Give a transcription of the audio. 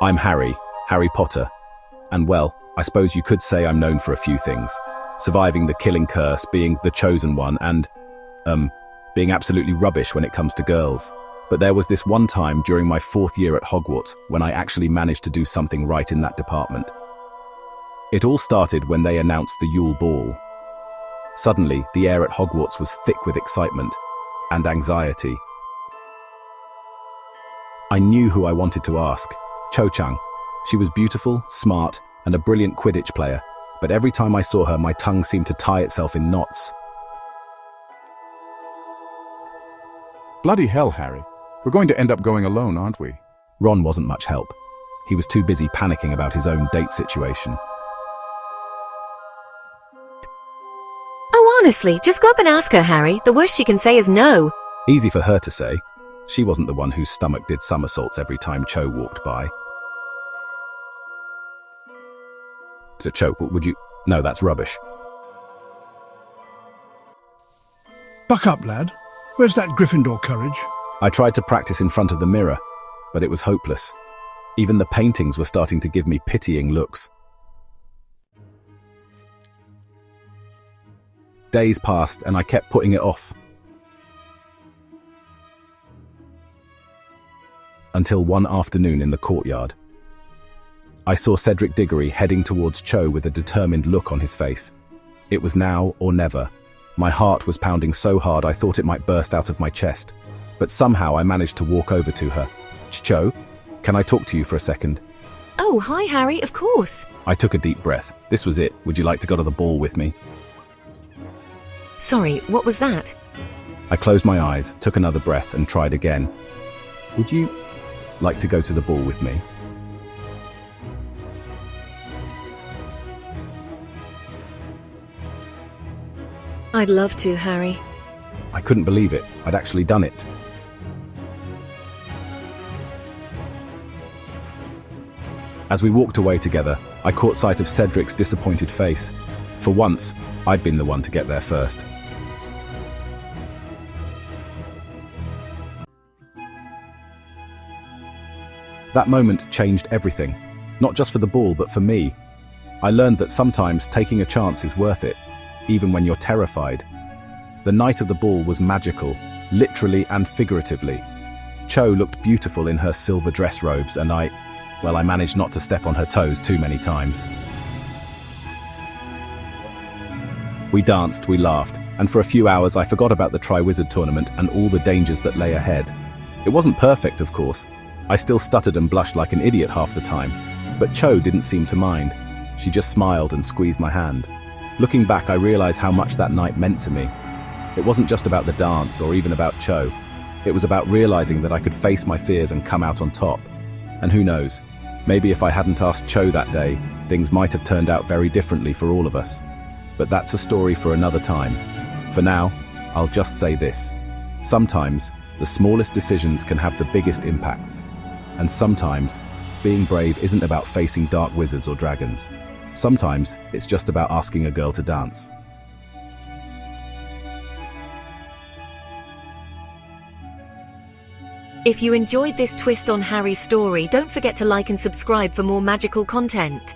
I'm Harry Potter. And well, I suppose you could say I'm known for a few things. Surviving the killing curse, being the chosen one, and, being absolutely rubbish when it comes to girls. But there was this one time during my 4th year at Hogwarts when I actually managed to do something right in that department. It all started when they announced the Yule Ball. Suddenly, the air at Hogwarts was thick with excitement and anxiety. I knew who I wanted to ask. Cho Chang. She was beautiful, smart, and a brilliant Quidditch player, but every time I saw her, my tongue seemed to tie itself in knots. Bloody hell, Harry. We're going to end up going alone, aren't we? Ron wasn't much help. He was too busy panicking about his own date situation. Oh, honestly, just go up and ask her, Harry. The worst she can say is no. Easy for her to say. She wasn't the one whose stomach did somersaults every time Cho walked by. Cho, would you? No, that's rubbish. Buck up, lad. Where's that Gryffindor courage? I tried to practice in front of the mirror, but it was hopeless. Even the paintings were starting to give me pitying looks. Days passed and I kept putting it off. Until one afternoon in the courtyard. I saw Cedric Diggory heading towards Cho with a determined look on his face. It was now or never. My heart was pounding so hard I thought it might burst out of my chest. But somehow I managed to walk over to her. Cho, can I talk to you for a second? Oh, hi, Harry, of course. I took a deep breath. This was it. Would you like to go to the ball with me? Sorry, what was that? I closed my eyes, took another breath and tried again. Would you like to go to the ball with me? I'd love to, Harry. I couldn't believe it. I'd actually done it. As we walked away together, I caught sight of Cedric's disappointed face. For once, I'd been the one to get there first. That moment changed everything. Not just for the ball, but for me. I learned that sometimes taking a chance is worth it, even when you're terrified. The night of the ball was magical, literally and figuratively. Cho looked beautiful in her silver dress robes and I managed not to step on her toes too many times. We danced, we laughed, and for a few hours I forgot about the Triwizard Tournament and all the dangers that lay ahead. It wasn't perfect, of course. I still stuttered and blushed like an idiot half the time, but Cho didn't seem to mind. She just smiled and squeezed my hand. Looking back, I realized how much that night meant to me. It wasn't just about the dance or even about Cho. It was about realizing that I could face my fears and come out on top. And who knows, maybe if I hadn't asked Cho that day, things might have turned out very differently for all of us. But that's a story for another time. For now, I'll just say this. Sometimes, the smallest decisions can have the biggest impacts. And sometimes, being brave isn't about facing dark wizards or dragons. Sometimes, it's just about asking a girl to dance. If you enjoyed this twist on Harry's story, don't forget to like and subscribe for more magical content.